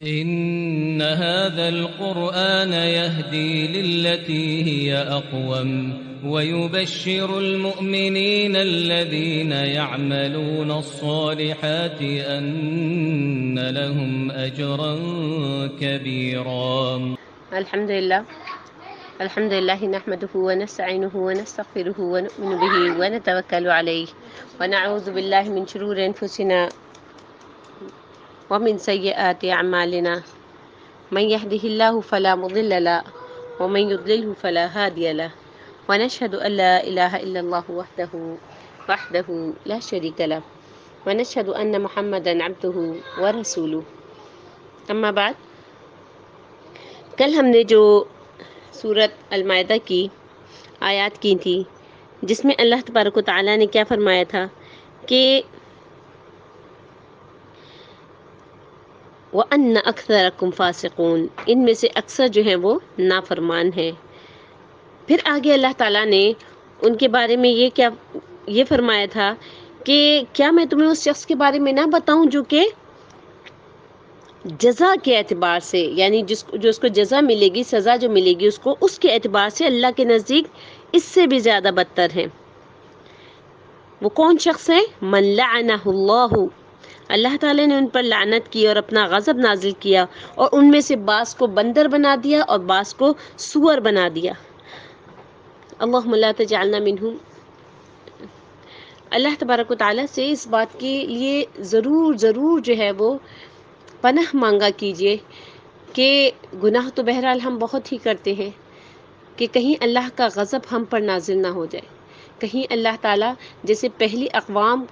إن هذا القرآن يهدي للتي هي أقوم ويبشر المؤمنين الذين يعملون الصالحات أن لهم أجرا كبيرا. الحمد لله نحمده ونستعينه ونستغفره ونؤمن به ونتوكل عليه ونعوذ بالله من شرور أنفسنا ومن سيئات أعمالنا من يهده الله فلا مضل له ومن يضلله فلا هادي له ونشهد أن لا إله إلا الله وحده لا شريك له ونشهد أن محمدا عبده ورسوله. أما بعد، کل ہم نے جو سورت المائدہ کی آیات کی تھی جس میں اللہ تبارک و تعالیٰ نے کیا فرمایا تھا کہ وَأَنَّ أَكْثَرَكُمْ فَاسِقُونَ، ان میں سے اکثر جو ہیں وہ نافرمان ہیں. پھر آگے اللہ تعالیٰ نے ان کے بارے میں یہ فرمایا تھا کہ کیا میں تمہیں اس شخص کے بارے میں نہ بتاؤں جو کہ جزا کے اعتبار سے، یعنی جو اس کو جزا ملے گی، سزا جو ملے گی اس کے اعتبار سے اللہ کے نزدیک اس سے بھی زیادہ بدتر ہیں. وہ کون شخص ہے؟ من لعنہ اللہ، اللہ تعالیٰ نے ان پر لعنت کی اور اپنا غضب نازل کیا اور ان میں سے بعض کو بندر بنا دیا اور بعض کو سور بنا دیا. اللہم لا تجعلنا منہم. اللہ تبارک و تعالیٰ سے اس بات کے لیے ضرور جو ہے وہ پناہ مانگا کیجئے کہ گناہ تو بہرحال ہم بہت ہی کرتے ہیں، کہ کہیں اللہ کا غضب ہم پر نازل نہ ہو جائے. کہیں اللہ تعالیٰ جیسے پہلی اقوام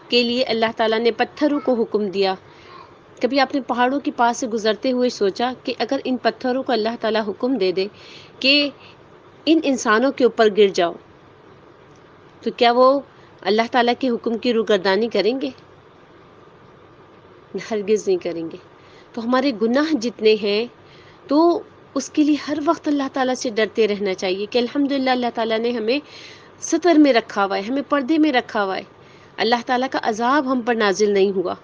کے لیے اللہ تعالیٰ نے پتھروں کو حکم دیا، کبھی آپ نے پہاڑوں کے پاس سے گزرتے ہوئے سوچا کہ اگر ان پتھروں کو اللہ تعالیٰ حکم دے دے کہ ان انسانوں کے اوپر گر جاؤ، تو کیا وہ اللہ تعالیٰ کے حکم کی روگردانی کریں گے؟ ہرگز نہیں کریں گے. تو ہمارے گناہ جتنے ہیں تو اس کے لیے ہر وقت اللہ تعالیٰ سے ڈرتے رہنا چاہیے کہ الحمدللہ اللہ تعالیٰ نے ہمیں ستر میں رکھا ہوا ہے، ہمیں پردے میں رکھا ہوا ہے، اللہ تعالیٰ کا عذاب ہم پر نازل نہیں ہوا.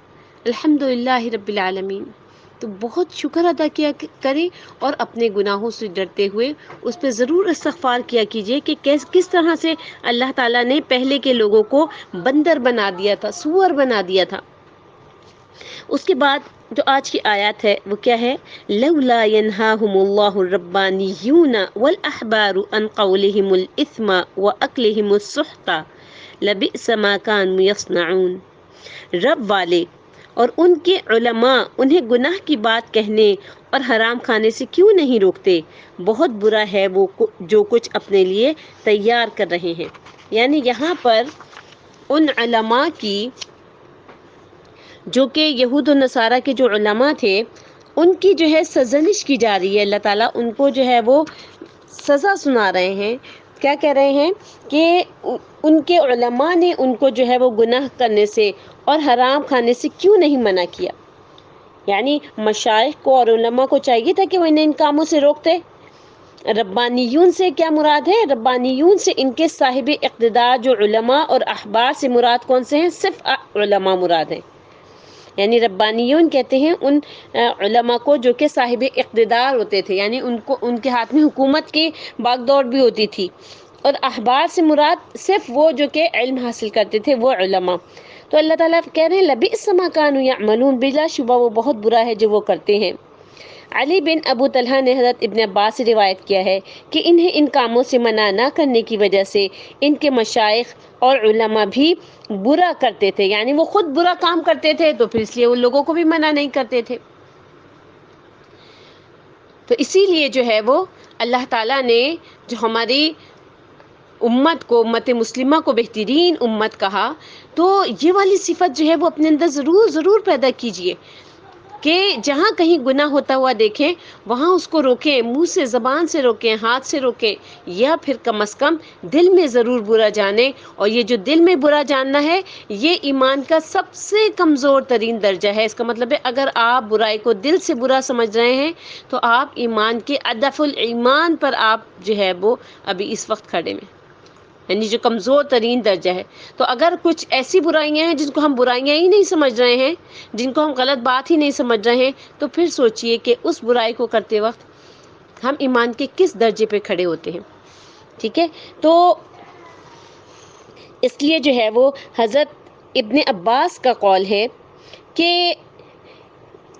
الحمدللہ رب العالمین. تو بہت شکر ادا کیا کریں اور اپنے گناہوں سے ڈرتے ہوئے اس پہ ضرور استغفار کیا کیجئے کہ کس طرح سے اللہ تعالیٰ نے پہلے کے لوگوں کو بندر بنا دیا تھا، سور بنا دیا تھا. اس کے بعد جو آج کی آیات ہے وہ کیا ہے؟ لولا ينهاهم الله الربانيون والاحبار عن قولهم الاثم واكلهم السحت لبئس ما كانوا يصنعون. رب والے اور ان کے علماء انہیں گناہ کی بات کہنے اور حرام کھانے سے کیوں نہیں روکتے؟ بہت برا ہے وہ جو کچھ اپنے لیے تیار کر رہے ہیں. یعنی یہاں پر ان علماء کی جو کہ یہود و نصارہ کے جو علماء تھے ان کی جو ہے سرزنش کی جا رہی ہے. اللہ تعالیٰ ان کو جو ہے وہ سزا سنا رہے ہیں. کیا کہہ رہے ہیں کہ ان کے علماء نے ان کو جو ہے وہ گناہ کرنے سے اور حرام کھانے سے کیوں نہیں منع کیا. یعنی مشائخ کو اور علماء کو چاہیے تھا کہ وہ انہیں ان کاموں سے روکتے. ربانیون سے کیا مراد ہے؟ ربانیون سے ان کے صاحب اقتدار جو علماء اور احبار سے مراد کون سے ہیں؟ صرف علماء مراد ہیں. یعنی ربانیون کہتے ہیں ان علماء کو جو کہ صاحب اقتدار ہوتے تھے، یعنی ان کے ہاتھ میں حکومت کی باغ دوڑ بھی ہوتی تھی. اور احبار سے مراد صرف وہ جو کہ علم حاصل کرتے تھے، وہ علماء. تو اللہ تعالیٰ کہہ رہے ہیں لبئس ما كانوا يعملون، بلا شبہ وہ بہت برا ہے جو وہ کرتے ہیں. علی بن ابو طلحہ نے حضرت ابن عباس سے روایت کیا ہے کہ انہیں ان کاموں سے منع نہ کرنے کی وجہ سے ان کے مشائخ اور علماء بھی برا کرتے تھے. یعنی وہ خود برا کام کرتے تھے تو پھر اس لیے ان لوگوں کو بھی منع نہیں کرتے تھے. تو اسی لیے جو ہے وہ اللہ تعالیٰ نے جو ہماری امت کو، امت مسلمہ کو بہترین امت کہا، تو یہ والی صفت جو ہے وہ اپنے اندر ضرور پیدا کیجئے کہ جہاں کہیں گناہ ہوتا ہوا دیکھیں وہاں اس کو روکیں، منہ سے، زبان سے روکیں، ہاتھ سے روکیں، یا پھر کم از کم دل میں ضرور برا جانیں. اور یہ جو دل میں برا جاننا ہے یہ ایمان کا سب سے کمزور ترین درجہ ہے. اس کا مطلب ہے اگر آپ برائی کو دل سے برا سمجھ رہے ہیں تو آپ ایمان کے اضعف الایمان پر آپ جو ہے وہ ابھی اس وقت کھڑے میں. یعنی جو کمزور ترین درجہ ہے. تو اگر کچھ ایسی برائیاں ہیں جن کو ہم برائیاں ہی نہیں سمجھ رہے ہیں، جن کو ہم غلط بات ہی نہیں سمجھ رہے ہیں، تو پھر سوچئے کہ اس برائی کو کرتے وقت ہم ایمان کے کس درجے پہ کھڑے ہوتے ہیں. ٹھیک ہے، تو اس لیے جو ہے وہ حضرت ابن عباس کا قول ہے کہ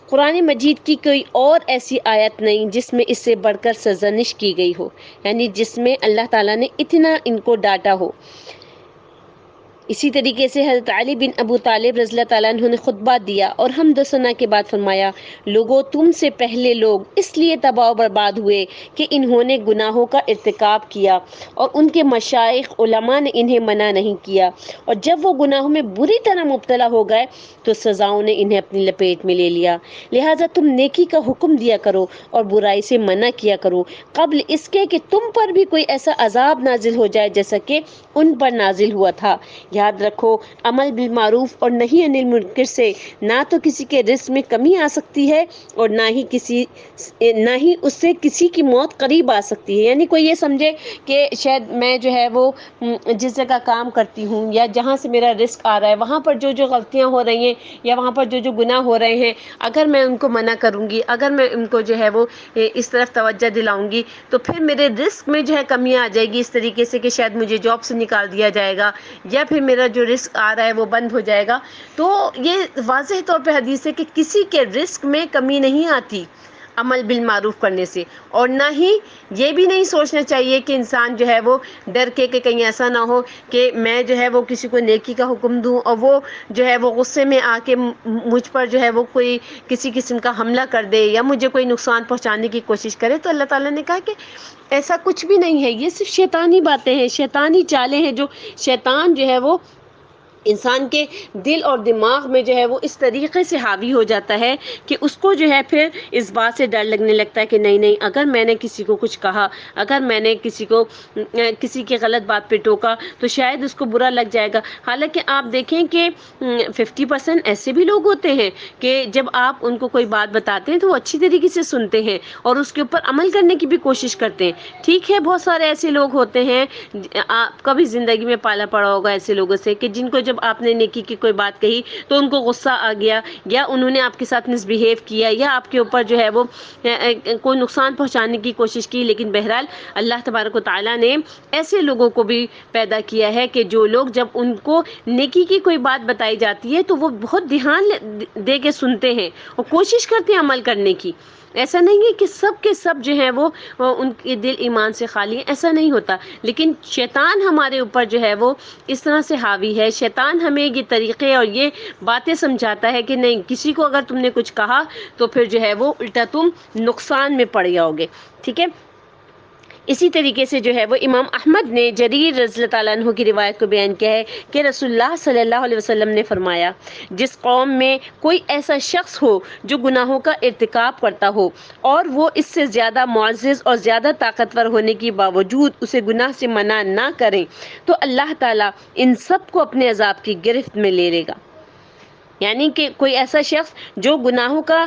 قرآن مجید کی کوئی اور ایسی آیت نہیں جس میں اس سے بڑھ کر سرزنش کی گئی ہو، یعنی جس میں اللہ تعالیٰ نے اتنا ان کو ڈانٹا ہو. اسی طریقے سے حضرت علی بن ابو طالب رضی اللہ تعالیٰ عنہ نے خطبہ دیا اور حمد و ثنا کے بعد فرمایا، لوگوں تم سے پہلے لوگ اس لیے تباہ و برباد ہوئے کہ انہوں نے گناہوں کا ارتکاب کیا اور ان کے مشائخ علماء نے انہیں منع نہیں کیا، اور جب وہ گناہوں میں بری طرح مبتلا ہو گئے تو سزاؤں نے انہیں اپنی لپیٹ میں لے لیا. لہٰذا تم نیکی کا حکم دیا کرو اور برائی سے منع کیا کرو قبل اس کے کہ تم پر بھی کوئی ایسا عذاب نازل ہو جائے جیسا کہ ان پر نازل ہوا تھا. یاد رکھو، عمل بالمعروف اور نہی عن المنکر سے نہ تو کسی کے رزق میں کمی آ سکتی ہے اور نہ ہی اس سے کسی کی موت قریب آ سکتی ہے. یعنی کوئی یہ سمجھے کہ شاید میں جو ہے وہ جس جگہ کام کرتی ہوں یا جہاں سے میرا رزق آ رہا ہے وہاں پر جو غلطیاں ہو رہی ہیں یا وہاں پر جو گناہ ہو رہے ہیں، اگر میں ان کو منع کروں گی، اگر میں ان کو جو ہے وہ اس طرف توجہ دلاؤں گی تو پھر میرے رزق میں جو ہے کمی آ جائے گی، اس طریقے سے کہ شاید مجھے جاب سے نکال دیا جائے گا یا پھر میرا جو رزق آ رہا ہے وہ بند ہو جائے گا. تو یہ واضح طور پہ حدیث ہے کہ کسی کے رزق میں کمی نہیں آتی عمل بالمعروف کرنے سے، اور نہ ہی یہ بھی نہیں سوچنا چاہیے کہ انسان جو ہے وہ ڈر کے کہ کہیں ایسا نہ ہو کہ میں جو ہے وہ کسی کو نیکی کا حکم دوں اور وہ جو ہے وہ غصے میں آ کے مجھ پر جو ہے وہ کوئی کسی قسم کا حملہ کر دے یا مجھے کوئی نقصان پہنچانے کی کوشش کرے. تو اللہ تعالیٰ نے کہا کہ ایسا کچھ بھی نہیں ہے، یہ صرف شیطانی باتیں ہیں، شیطانی چالیں ہیں. جو شیطان جو ہے وہ انسان کے دل اور دماغ میں جو ہے وہ اس طریقے سے حاوی ہو جاتا ہے کہ اس کو جو ہے پھر اس بات سے ڈر لگنے لگتا ہے کہ نہیں اگر میں نے کسی کو کچھ کہا، اگر میں نے کسی کی غلط بات پہ ٹوکا تو شاید اس کو برا لگ جائے گا. حالانکہ آپ دیکھیں کہ 50% ایسے بھی لوگ ہوتے ہیں کہ جب آپ ان کو کوئی بات بتاتے ہیں تو وہ اچھی طریقے سے سنتے ہیں اور اس کے اوپر عمل کرنے کی بھی کوشش کرتے ہیں. ٹھیک ہے، بہت سارے ایسے لوگ ہوتے ہیں، آپ کا بھی زندگی میں پالا پڑا ہوگا ایسے لوگوں سے کہ جن کو جب آپ نے نیکی کی کوئی بات کہی تو ان کو غصہ آ گیا یا انہوں نے آپ کے ساتھ مس بیہیو کیا یا آپ کے اوپر جو ہے وہ کوئی نقصان پہنچانے کی کوشش کی. لیکن بہرحال اللہ تبارک و تعالیٰ نے ایسے لوگوں کو بھی پیدا کیا ہے کہ جو لوگ جب ان کو نیکی کی کوئی بات بتائی جاتی ہے تو وہ بہت دھیان دے کے سنتے ہیں اور کوشش کرتے ہیں عمل کرنے کی. ایسا نہیں ہے کہ سب کے سب جو ہیں وہ ان کے دل ایمان سے خالی ہیں، ایسا نہیں ہوتا. لیکن شیطان ہمارے اوپر جو ہے وہ اس طرح سے حاوی ہے. شیطان ہمیں یہ طریقے اور یہ باتیں سمجھاتا ہے کہ نہیں، کسی کو اگر تم نے کچھ کہا تو پھر جو ہے وہ الٹا تم نقصان میں پڑ جاؤ گے. ٹھیک ہے، اسی طریقے سے جو ہے وہ امام احمد نے جریر رضی اللہ تعالیٰ عنہ کی روایت کو بیان کیا ہے کہ رسول اللہ صلی اللہ علیہ وسلم نے فرمایا، جس قوم میں کوئی ایسا شخص ہو جو گناہوں کا ارتکاب کرتا ہو اور وہ اس سے زیادہ معزز اور زیادہ طاقتور ہونے کے باوجود اسے گناہ سے منع نہ کریں تو اللہ تعالیٰ ان سب کو اپنے عذاب کی گرفت میں لے لے گا. یعنی کہ کوئی ایسا شخص جو گناہوں کا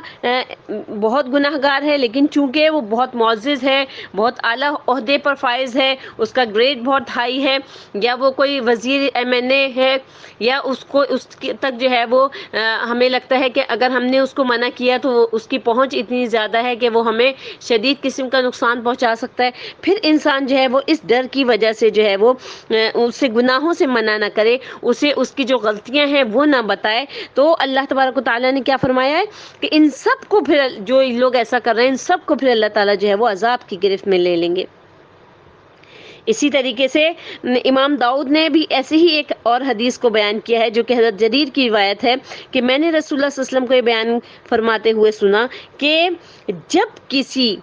بہت گناہ گار ہے لیکن چونکہ وہ بہت معزز ہے، بہت اعلیٰ عہدے پر فائز ہے، اس کا گریڈ بہت ہائی ہے، یا وہ کوئی وزیر MNA ہے، یا اس تک جو ہے وہ ہمیں لگتا ہے کہ اگر ہم نے اس کو منع کیا تو اس کی پہنچ اتنی زیادہ ہے کہ وہ ہمیں شدید قسم کا نقصان پہنچا سکتا ہے. پھر انسان جو ہے وہ اس ڈر کی وجہ سے جو ہے وہ اسے گناہوں سے منع نہ کرے، اسے اس کی جو غلطیاں ہیں وہ نہ بتائے. تو اللہ تبارک و تعالیٰ نے کیا فرمایا ہے کہ ان سب کو پھر جو لوگ ایسا کر رہے ہیں ان سب کو پھر اللہ تعالیٰ جو ہے وہ عذاب کی گرفت میں لے لیں گے. اسی طریقے سے امام داؤد نے بھی ایسے ہی ایک اور حدیث کو بیان کیا ہے جو کہ حضرت جریر کی روایت ہے کہ میں نے رسول اللہ صلی اللہ علیہ وسلم کو یہ بیان فرماتے ہوئے سنا کہ جب کسی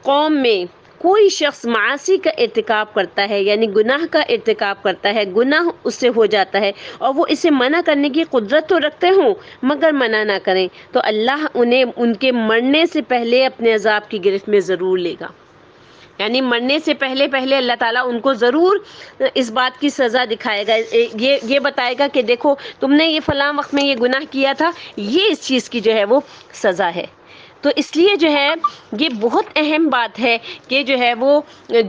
قوم میں کوئی شخص معاصی کا ارتکاب کرتا ہے، یعنی گناہ کا ارتکاب کرتا ہے، گناہ اس سے ہو جاتا ہے اور وہ اسے منع کرنے کی قدرت تو رکھتے ہوں مگر منع نہ کریں تو اللہ انہیں ان کے مرنے سے پہلے اپنے عذاب کی گرفت میں ضرور لے گا. یعنی مرنے سے پہلے اللہ تعالیٰ ان کو ضرور اس بات کی سزا دکھائے گا، یہ بتائے گا کہ دیکھو تم نے یہ فلاں وقت میں یہ گناہ کیا تھا، یہ اس چیز کی جو ہے وہ سزا ہے. تو اس لیے جو ہے یہ بہت اہم بات ہے کہ جو ہے وہ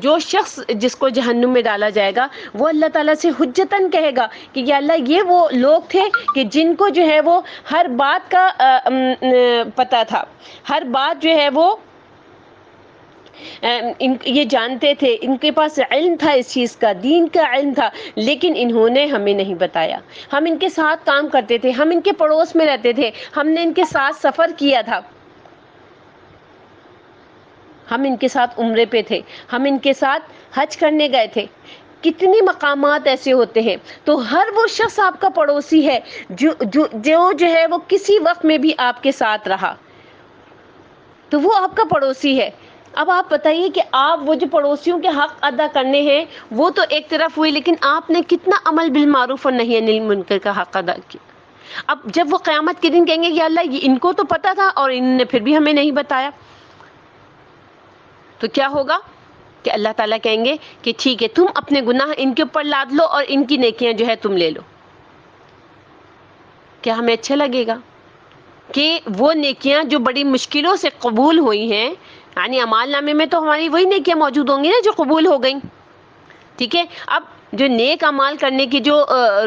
جو شخص جس کو جہنم میں ڈالا جائے گا وہ اللہ تعالیٰ سے حجتاً کہے گا کہ یا اللہ یہ وہ لوگ تھے کہ جن کو جو ہے وہ ہر بات کا پتہ تھا، ہر بات جو ہے وہ یہ جانتے تھے، ان کے پاس علم تھا اس چیز کا، دین کا علم تھا، لیکن انہوں نے ہمیں نہیں بتایا۔ ہم ان کے ساتھ کام کرتے تھے، ہم ان کے پڑوس میں رہتے تھے، ہم نے ان کے ساتھ سفر کیا تھا، ہم ان کے ساتھ عمرے پہ تھے، ہم ان کے ساتھ حج کرنے گئے تھے۔ کتنی مقامات ایسے ہوتے ہیں۔ تو ہر وہ شخص آپ کا پڑوسی ہے جو ہے وہ کسی وقت میں بھی آپ کے ساتھ رہا، تو وہ آپ کا پڑوسی ہے۔ اب آپ بتائیے کہ آپ وہ جو پڑوسیوں کے حق ادا کرنے ہیں وہ تو ایک طرف ہوئی، لیکن آپ نے کتنا امر بالمعروف اور نہی عن المنکر کا حق ادا کیا۔ اب جب وہ قیامت کے دن کہیں گے کہ اللہ یہ ان کو تو پتہ تھا اور انہوں نے پھر بھی ہمیں نہیں بتایا، تو کیا ہوگا کہ اللہ تعالیٰ کہیں گے کہ ٹھیک ہے، تم اپنے گناہ ان کے اوپر لاد لو اور ان کی نیکیاں جو ہے تم لے لو۔ کیا ہمیں اچھا لگے گا کہ وہ نیکیاں جو بڑی مشکلوں سے قبول ہوئی ہیں، یعنی اعمال نامے میں تو ہماری وہی نیکیاں موجود ہوں گی نا جو قبول ہو گئیں، ٹھیک ہے؟ اب جو نیک عمال کرنے کی جو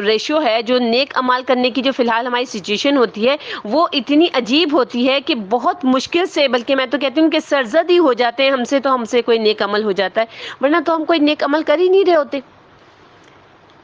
ریشو ہے، جو نیک عمال کرنے کی جو فی الحال ہماری سچویشن ہوتی ہے وہ اتنی عجیب ہوتی ہے کہ بہت مشکل سے، بلکہ میں تو کہتی ہوں کہ سرزد ہی ہو جاتے ہیں ہم سے کوئی نیک عمل ہو جاتا ہے، ورنہ تو ہم کوئی نیک عمل کر ہی نہیں رہے ہوتے۔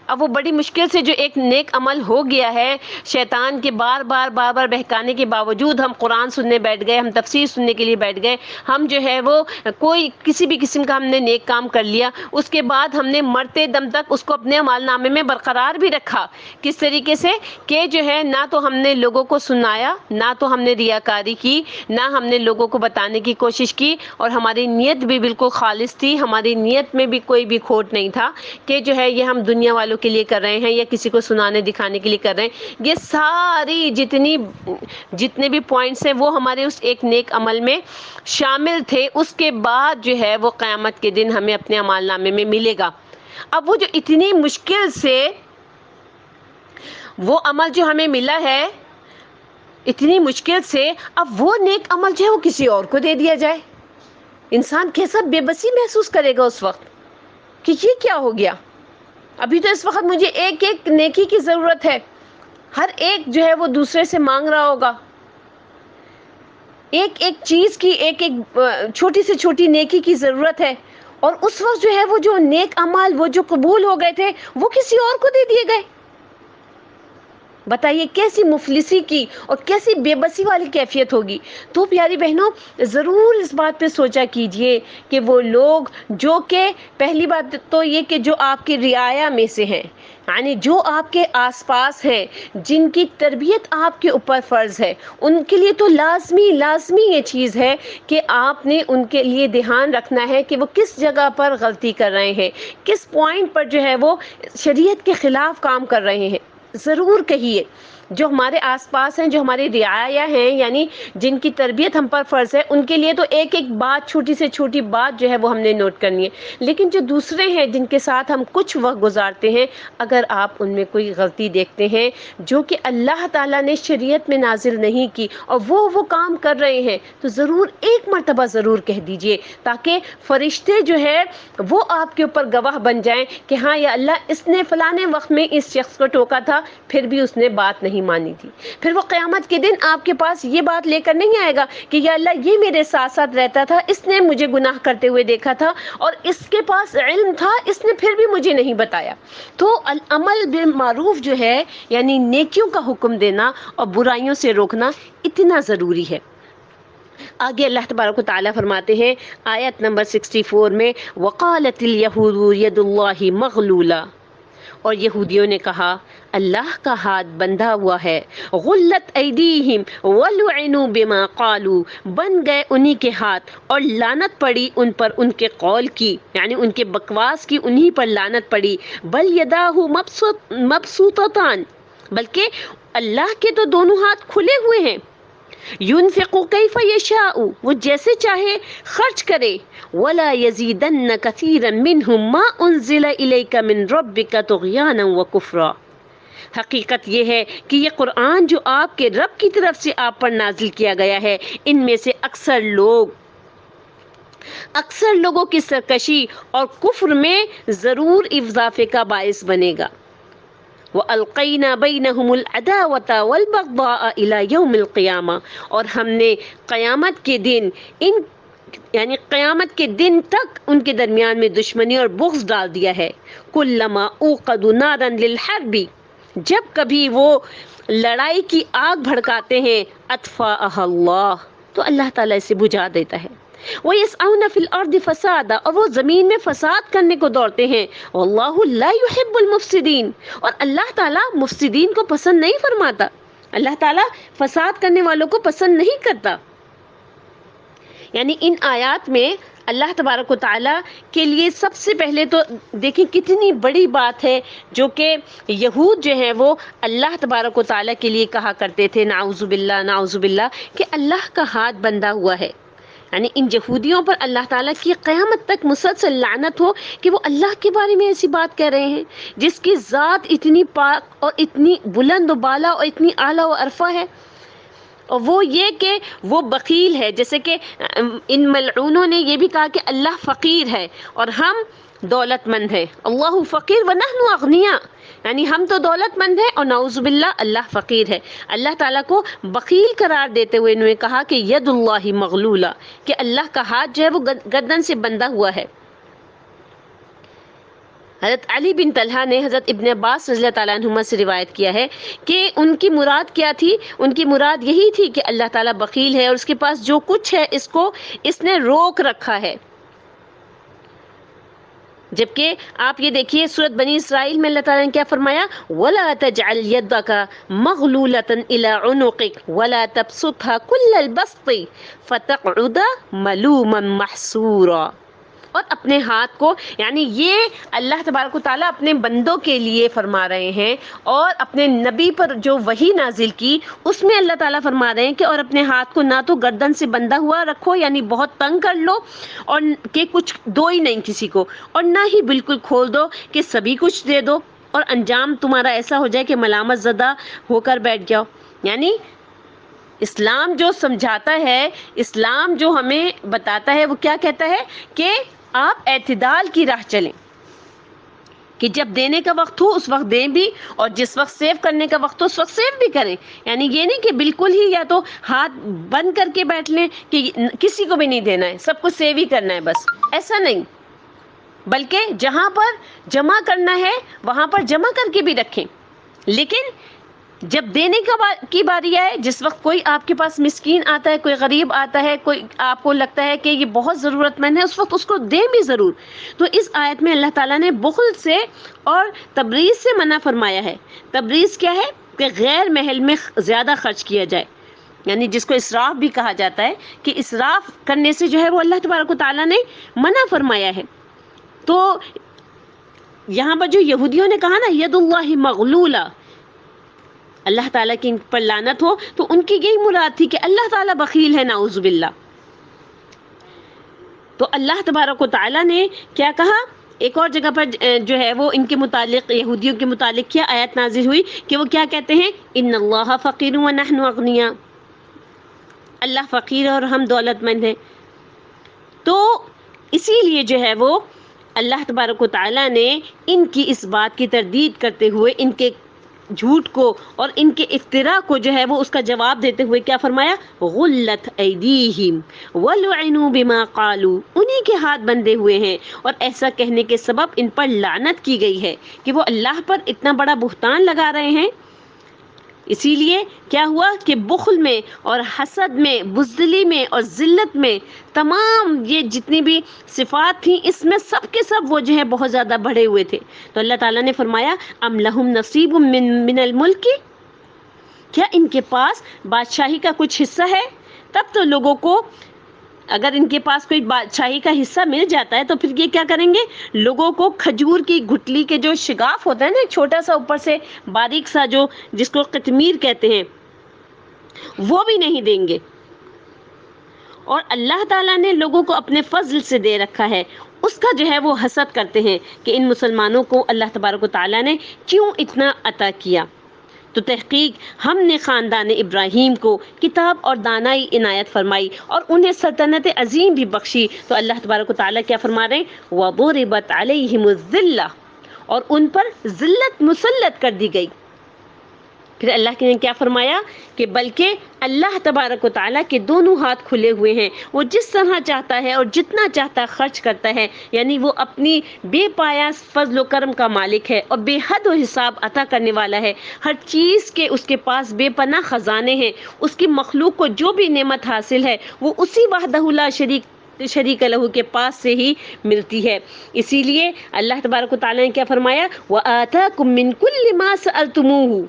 اب وہ بڑی مشکل سے جو ایک نیک عمل ہو گیا ہے، شیطان کے بار بار بہکانے کے باوجود ہم قرآن سننے بیٹھ گئے، ہم تفسیر سننے کے لیے بیٹھ گئے، ہم جو ہے وہ کوئی کسی بھی قسم کا ہم نے نیک کام کر لیا، اس کے بعد ہم نے مرتے دم تک اس کو اپنے اعمال نامے میں برقرار بھی رکھا۔ کس طریقے سے کہ جو ہے نہ تو ہم نے لوگوں کو سنایا، نہ تو ہم نے ریاکاری کی، نہ ہم نے لوگوں کو بتانے کی کوشش کی، اور ہماری نیت بھی بالکل خالص تھی، ہماری نیت میں بھی کوئی بھی کھوٹ نہیں تھا کہ جو ہے یہ ہم دنیا والوں کے لیے کر رہے ہیں یا کسی کو سنانے دکھانے کے لیے کر رہے ہیں۔ یہ ساری جتنے بھی پوائنٹس ہیں وہ ہمارے اس ایک نیک عمل میں شامل تھے۔ اس کے بعد جو ہے وہ قیامت کے دن ہمیں اپنے اعمال نامے میں ملے گا۔ اب وہ جو اتنی مشکل سے وہ عمل جو ہمیں ملا ہے، اتنی مشکل سے، اب وہ نیک عمل جو ہے وہ کسی اور کو دے دیا جائے، انسان کیسا بے بسی محسوس کرے گا اس وقت کہ یہ کیا ہو گیا۔ ابھی تو اس وقت مجھے ایک ایک نیکی کی ضرورت ہے، ہر ایک جو ہے وہ دوسرے سے مانگ رہا ہوگا، ایک ایک چیز کی، ایک ایک چھوٹی سے چھوٹی نیکی کی ضرورت ہے، اور اس وقت جو ہے وہ جو نیک اعمال وہ جو قبول ہو گئے تھے وہ کسی اور کو دے دیے گئے۔ بتائیے کیسی مفلسی کی اور کیسی بے بسی والی کیفیت ہوگی۔ تو پیاری بہنوں، ضرور اس بات پہ سوچا کیجئے کہ وہ لوگ جو کہ پہلی بات تو یہ کہ جو آپ کی رعایا میں سے ہیں، یعنی جو آپ کے آس پاس ہیں، جن کی تربیت آپ کے اوپر فرض ہے، ان کے لیے تو لازمی یہ چیز ہے کہ آپ نے ان کے لیے دھیان رکھنا ہے کہ وہ کس جگہ پر غلطی کر رہے ہیں، کس پوائنٹ پر جو ہے وہ شریعت کے خلاف کام کر رہے ہیں۔ ضرور کہیے، جو ہمارے آس پاس ہیں، جو ہمارے رعایا ہیں، یعنی جن کی تربیت ہم پر فرض ہے، ان کے لیے تو ایک ایک بات، چھوٹی سے چھوٹی بات جو ہے وہ ہم نے نوٹ کرنی ہے، لیکن جو دوسرے ہیں جن کے ساتھ ہم کچھ وقت گزارتے ہیں، اگر آپ ان میں کوئی غلطی دیکھتے ہیں جو کہ اللہ تعالیٰ نے شریعت میں نازل نہیں کی اور وہ کام کر رہے ہیں، تو ضرور ایک مرتبہ ضرور کہہ دیجئے، تاکہ فرشتے جو ہے وہ آپ کے اوپر گواہ بن جائیں کہ ہاں یا اللہ، اس نے فلانے وقت میں اس شخص کو ٹوکا تھا، پھر بھی اس نے بات نہیں مانی تھی۔ پھر وہ قیامت کے دن آپ کے پاس یہ بات لے کر نہیں آئے گا کہ یا اللہ، یہ میرے ساتھ ساتھ رہتا تھا، اس نے مجھے گناہ کرتے ہوئے دیکھا تھا اور اس کے پاس علم تھا، اس نے پھر بھی مجھے نہیں بتایا۔ تو العمل بالمعروف جو ہے، یعنی نیکیوں کا حکم دینا اور برائیوں سے روکنا اتنا ضروری ہے۔ آگے اللہ تبارک و تعالیٰ فرماتے ہیں آیت نمبر 64 میں، وَقَالَتِ الْيَهُودُ يَدُ اللَّهِ مَغْلُولَةٌ، اور یہودیوں نے کہا اللہ کا ہاتھ بندھا ہوا ہے، غلت ایدیہم وَلُعِنُوا بِمَا قَالُوا، بن گئے انہی کے ہاتھ اور لعنت پڑی ان پر ان کے قول کی، یعنی ان کے بکواس کی انہی پر لعنت پڑی، بل یداہ مبسوطتان، بلکہ اللہ کے تو دونوں ہاتھ کھلے ہوئے ہیں، ينفق کیف یشاء، وہ جیسے چاہے خرچ کرے، ولا یزیدن کثیرا منہم ما انزل الیک من ربک طغیانا وکفرا، حقیقت یہ ہے کہ یہ قرآن جو آپ کے رب کی طرف سے آپ پر نازل کیا گیا ہے، ان میں سے اکثر لوگوں کی سرکشی اور کفر میں ضرور اضافے کا باعث بنے گا۔ وَأَلْقَيْنَا بَيْنَهُمُ الْعَدَاوَةَ وَالْبَغْضَاءَ إِلَى يَوْمِ الْقِيَامَةِ، اور ہم نے قیامت کے دن تک ان کے درمیان میں دشمنی اور بغض ڈال دیا ہے۔ كُلَّمَا أُوقَدُوا نَارًا لِلْحَرْبِ، جب کبھی وہ لڑائی کی آگ بھڑکاتے ہیں، أَطْفَأَهَا اللَّهُ، تو اللہ تعالیٰ اسے بجھا دیتا ہے۔ وَيَسْعَوْنَ فِي الْأَرْضِ فَسَادًا، اور وہ زمین میں فساد کرنے کو دوڑتے ہیں۔ وَاللَّهُ لَا يُحِبُّ الْمُفْسِدِينَ، اور اللہ تعالیٰ مفسدین کو پسند نہیں فرماتا، اللہ تعالیٰ فساد کرنے والوں کو پسند نہیں کرتا۔ یعنی ان آیات میں اللہ تبارک و تعالیٰ کے لیے سب سے پہلے تو دیکھیں کتنی بڑی بات ہے جو کہ یہود جو ہیں وہ اللہ تبارک و تعالیٰ کے لیے کہا کرتے تھے، نعوذ باللہ کہ اللہ کا ہاتھ بندھا ہوا ہے۔ یعنی ان یہودیوں پر اللہ تعالیٰ کی قیامت تک مسلسل لعنت ہو کہ وہ اللہ کے بارے میں ایسی بات کہہ رہے ہیں جس کی ذات اتنی پاک اور اتنی بلند و بالا اور اتنی اعلیٰ و عرفہ ہے، اور وہ یہ کہ وہ بخیل ہے۔ جیسے کہ ان ملعونوں نے یہ بھی کہا کہ اللہ فقیر ہے اور ہم دولت مند ہیں، اللہ فقیر ونحن اغنیاء، یعنی ہم تو دولت مند ہیں اور نعوذ باللہ اللہ فقیر ہے۔ اللہ تعالیٰ کو بخیل قرار دیتے ہوئے انہوں نے کہا کہ ید اللہ مغلولہ، کہ اللہ کا ہاتھ جو ہے وہ گردن سے بندھا ہوا ہے۔ حضرت علی بن طلحہ نے حضرت ابن عباس رضی اللہ تعالیٰ عنہما سے روایت کیا ہے کہ ان کی مراد کیا تھی؟ ان کی مراد یہی تھی کہ اللہ تعالیٰ بخیل ہے اور اس کے پاس جو کچھ ہے اس نے روک رکھا ہے۔ جبکہ آپ یہ دیکھیے سورۃ بنی اسرائیل میں اللہ تعالیٰ نے کیا فرمایا؟ وَلَا تَجْعَلْ يَدَّكَ مَغْلُولَةً إِلَىٰ عُنُقِكَ وَلَا تَبْسُطْهَا كُلَّ الْبَسْطِ فَتَقْعُدَ مَلُومًا مَحْسُورًا، اور اپنے ہاتھ کو، یعنی یہ اللہ تبارک و تعالیٰ اپنے بندوں کے لیے فرما رہے ہیں، اور اپنے نبی پر جو وحی نازل کی اس میں اللہ تعالیٰ فرما رہے ہیں کہ اور اپنے ہاتھ کو نہ تو گردن سے بندھا ہوا رکھو، یعنی بہت تنگ کر لو اور کہ کچھ دو ہی نہیں کسی کو، اور نہ ہی بالکل کھول دو کہ سبھی کچھ دے دو اور انجام تمہارا ایسا ہو جائے کہ ملامت زدہ ہو کر بیٹھ جاؤ۔ یعنی اسلام جو سمجھاتا ہے، اسلام جو ہمیں بتاتا ہے، وہ کیا کہتا ہے کہ آپ اعتدال کی راہ چلیں، کہ جب دینے کا وقت ہو اس وقت دیں بھی، اور جس وقت سیو کرنے کا وقت ہو اس وقت سیو بھی کریں۔ یعنی یہ نہیں کہ بالکل ہی یا تو ہاتھ بند کر کے بیٹھ لیں کہ کسی کو بھی نہیں دینا ہے، سب کو سیو ہی کرنا ہے، بس ایسا نہیں، بلکہ جہاں پر جمع کرنا ہے وہاں پر جمع کر کے بھی رکھیں، لیکن جب دینے کی باری آئے، جس وقت کوئی آپ کے پاس مسکین آتا ہے، کوئی غریب آتا ہے، کوئی آپ کو لگتا ہے کہ یہ بہت ضرورت مند ہے، اس وقت اس کو دیں بھی ضرور۔ تو اس آیت میں اللہ تعالیٰ نے بخل سے اور تبریز سے منع فرمایا ہے۔ تبریز کیا ہے؟ کہ غیر محل میں زیادہ خرچ کیا جائے، یعنی جس کو اسراف بھی کہا جاتا ہے، کہ اسراف کرنے سے جو ہے وہ اللہ تبارک و تعالیٰ نے منع فرمایا ہے۔ تو یہاں پر جو یہودیوں نے کہا نا ید اللہ مغلولہ، اللہ تعالیٰ کی ان پر لعنت ہو، تو ان کی یہی مراد تھی کہ اللہ تعالیٰ بخیل ہے، نعوذ باللہ۔ تو اللہ تبارک و تعالیٰ نے کیا کہا؟ ایک اور جگہ پر جو ہے وہ ان کے متعلق، یہودیوں کے متعلق کیا آیت نازل ہوئی کہ وہ کیا کہتے ہیں؟ ان اللہ فقیر ونحن اغنیاء، اللہ فقیر ہے اور ہم دولت مند ہیں۔ تو اسی لیے جو ہے وہ اللہ تبارک و تعالیٰ نے ان کی اس بات کی تردید کرتے ہوئے، ان کے جھوٹ کو اور ان کے افتراء کو جو ہے وہ اس کا جواب دیتے ہوئے کیا فرمایا؟ غلت ایدیہم ولعنوا بما قالوا، انہی کے ہاتھ بندھے ہوئے ہیں اور ایسا کہنے کے سبب ان پر لعنت کی گئی ہے کہ وہ اللہ پر اتنا بڑا بہتان لگا رہے ہیں۔ اسی لیے کیا ہوا کہ بخل میں اور حسد میں، بزدلی میں اور ذلت میں، تمام یہ جتنی بھی صفات تھیں اس میں سب کے سب وہ جو ہے بہت زیادہ بڑھے ہوئے تھے۔ تو اللہ تعالیٰ نے فرمایا ام لہم نصیب من الملک، کیا ان کے پاس بادشاہی کا کچھ حصہ ہے؟ تب تو لوگوں کو اگر ان کے پاس کوئی بادشاہی کا حصہ مل جاتا ہے تو پھر یہ کیا کریں گے؟ لوگوں کو کھجور کی گٹلی کے جو شگاف ہوتا ہے نا، چھوٹا سا اوپر سے باریک سا، جو جس کو قطمیر کہتے ہیں، وہ بھی نہیں دیں گے۔ اور اللہ تعالیٰ نے لوگوں کو اپنے فضل سے دے رکھا ہے، اس کا جو ہے وہ حسد کرتے ہیں کہ ان مسلمانوں کو اللہ تبارک و تعالیٰ نے کیوں اتنا عطا کیا۔ تو تحقیق ہم نے خاندان ابراہیم کو کتاب اور دانائی عنایت فرمائی اور انہیں سلطنت عظیم بھی بخشی۔ تو اللہ تبارک و تعالیٰ کیا فرما رہے ہیں؟ وَضُرِبَتْ عَلَيْهِمُ الذِّلَّةُ، اور ان پر ذلت مسلط کر دی گئی۔ پھر اللہ نے کیا فرمایا کہ بلکہ اللہ تبارک و تعالیٰ کے دونوں ہاتھ کھلے ہوئے ہیں، وہ جس طرح چاہتا ہے اور جتنا چاہتا ہے خرچ کرتا ہے، یعنی وہ اپنی بے پایا فضل و کرم کا مالک ہے اور بے حد و حساب عطا کرنے والا ہے۔ ہر چیز کے اس کے پاس بے پناہ خزانے ہیں، اس کی مخلوق کو جو بھی نعمت حاصل ہے وہ اسی وحدہ لا شریک لہو کے پاس سے ہی ملتی ہے۔ اسی لیے اللہ تبارک و تعالیٰ نے کیا فرمایا؟ وَآتَاكُم مِّن كُلِّ مَا سَأَلْتُمُوهُ،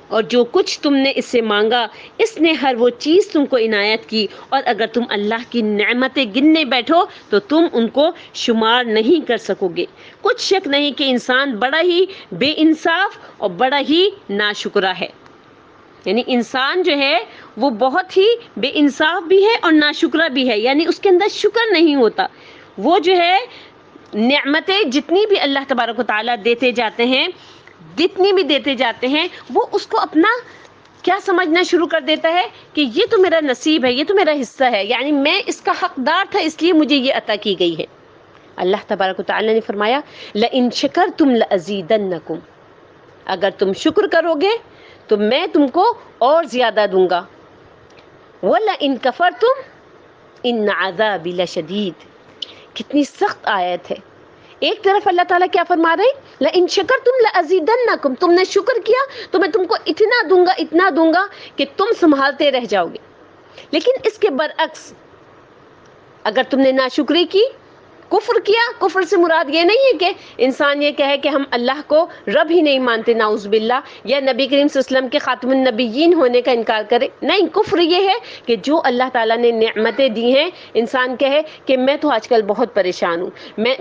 اور جو کچھ تم نے اس سے مانگا اس نے ہر وہ چیز تم کو عنایت کی، اور اگر تم اللہ کی نعمتیں گننے بیٹھو تو تم ان کو شمار نہیں کر سکو گے۔ کچھ شک نہیں کہ انسان بڑا ہی بے انصاف اور بڑا ہی ناشکرا ہے، یعنی انسان جو ہے وہ بہت ہی بے انصاف بھی ہے اور ناشکرا بھی ہے، یعنی اس کے اندر شکر نہیں ہوتا۔ وہ جو ہے نعمتیں جتنی بھی اللہ تبارک و تعالیٰ دیتے جاتے ہیں، جتنی بھی دیتے جاتے ہیں، وہ اس کو اپنا کیا سمجھنا شروع کر دیتا ہے کہ یہ تو میرا نصیب ہے، یہ تو میرا حصہ ہے، یعنی میں اس کا حقدار تھا اس لیے مجھے یہ عطا کی گئی ہے۔ اللہ تبارک و تعالیٰ نے فرمایا لَإِن شَكَرْتُمْ لَأَزِيدَنَّكُمْ، اگر تم شکر کرو گے تو میں تم کو اور زیادہ دوں گا۔ وَلَئِن كَفَرْتُمْ إِنَّ عَذَابِي لَشَدِيدٌ، کتنی سخت آیت ہے۔ ایک طرف اللہ تعالیٰ کیا فرما رہے ہیں؟ لَإِن شَكَرْتُمْ لَأَزِيدَنَّكُمْ، تم نے شکر کیا تو میں تم کو اتنا دوں گا کہ تم سنبھالتے رہ جاؤ گے۔ لیکن اس کے برعکس اگر تم نے ناشکری کی، کفر کیا، کفر سے مراد یہ نہیں ہے کہ انسان یہ کہے کہ ہم اللہ کو رب ہی نہیں مانتے نعوذ باللہ، یا نبی کریم صلی اللہ علیہ وسلم کے خاتم النبیین ہونے کا انکار کرے، نہیں، کفر یہ ہے کہ جو اللہ تعالیٰ نے نعمتیں دی ہیں انسان کہے کہ میں تو آج کل بہت پریشان ہوں،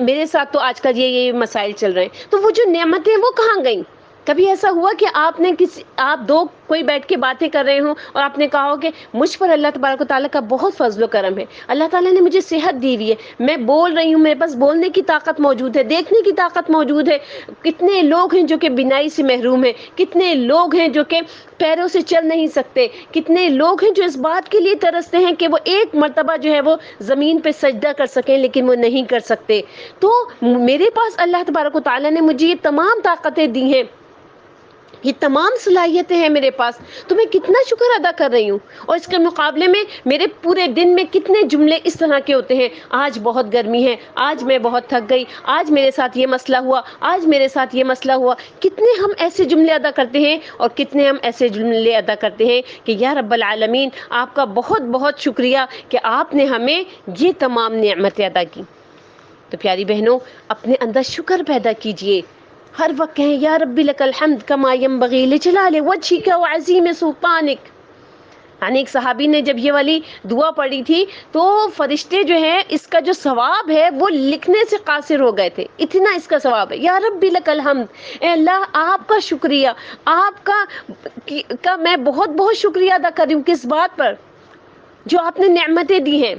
میرے ساتھ تو آج کل یہ مسائل چل رہے ہیں، تو وہ جو نعمتیں وہ کہاں گئیں؟ کبھی ایسا ہوا کہ آپ دو کوئی بیٹھ کے باتیں کر رہے ہوں اور آپ نے کہا ہو کہ مجھ پر اللہ تبارک و تعالیٰ کا بہت فضل و کرم ہے، اللہ تعالیٰ نے مجھے صحت دی ہوئی ہے، میں بول رہی ہوں، میرے پاس بولنے کی طاقت موجود ہے، دیکھنے کی طاقت موجود ہے۔ کتنے لوگ ہیں جو کہ بینائی سے محروم ہیں، کتنے لوگ ہیں جو کہ پیروں سے چل نہیں سکتے، کتنے لوگ ہیں جو اس بات کے لیے ترستے ہیں کہ وہ ایک مرتبہ جو ہے وہ زمین پہ سجدہ کر سکیں لیکن وہ نہیں کر سکتے۔ تو میرے پاس اللہ تبارک و تعالیٰ نے مجھے یہ تمام طاقتیں دی ہیں، یہ تمام صلاحیتیں ہیں میرے پاس، تو میں کتنا شکر ادا کر رہی ہوں۔ اور اس کے مقابلے میں میرے پورے دن میں کتنے جملے اس طرح کے ہوتے ہیں، آج بہت گرمی ہے، آج میں بہت تھک گئی، آج میرے ساتھ یہ مسئلہ ہوا، آج میرے ساتھ یہ مسئلہ ہوا۔ کتنے ہم ایسے جملے ادا کرتے ہیں اور کتنے ہم ایسے جملے ادا کرتے ہیں کہ یا رب العالمین آپ کا بہت بہت شکریہ کہ آپ نے ہمیں یہ تمام نعمتیں عطا کی۔ تو پیاری بہنوں، اپنے اندر شکر پیدا کیجئے، ہر وقت کہیں یا رب لک الحمد کما ینبغی لجلال وجہک وعظیم سلطانک۔ یعنی ایک صحابی نے جب یہ والی دعا پڑھی تھی تو فرشتے جو ہیں اس کا جو ثواب ہے وہ لکھنے سے قاصر ہو گئے تھے، اتنا اس کا ثواب ہے۔ یا رب لک الحمد، اے اللہ آپ کا شکریہ، آپ کا میں بہت بہت شکریہ ادا کر رہی ہوں، کس بات پر؟ جو آپ نے نعمتیں دی ہیں،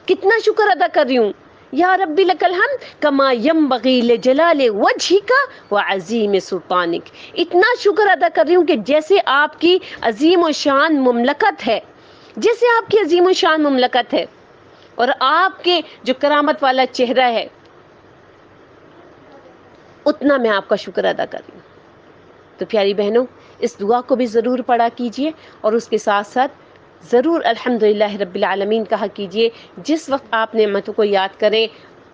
کتنا شکر ادا کر رہی ہوں۔ یا رب لک الحمد کما ینبغی لجلال وجہک وعظیم سلطانک، اتنا شکر ادا کر رہی ہوں کہ جیسے آپ کی عظیم و شان مملکت ہے، جیسے آپ کی عظیم و شان مملکت ہے اور آپ کے جو کرامت والا چہرہ ہے، اتنا میں آپ کا شکر ادا کر رہی ہوں۔ تو پیاری بہنوں، اس دعا کو بھی ضرور پڑھا کیجئے اور اس کے ساتھ ساتھ ضرور الحمدللہ رب العالمین کہا کیجئے۔ جس وقت آپ نعمتوں کو یاد کریں،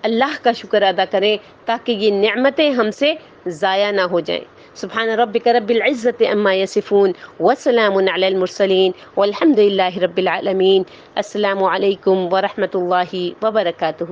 اللہ کا شکر ادا کریں تاکہ یہ نعمتیں ہم سے ضائع نہ ہو جائیں۔ سبحان ربک رب العزت عما یصفون وسلام علی المرسلین والحمدللہ رب العالمین۔ السلام علیکم ورحمۃ اللہ وبرکاتہ۔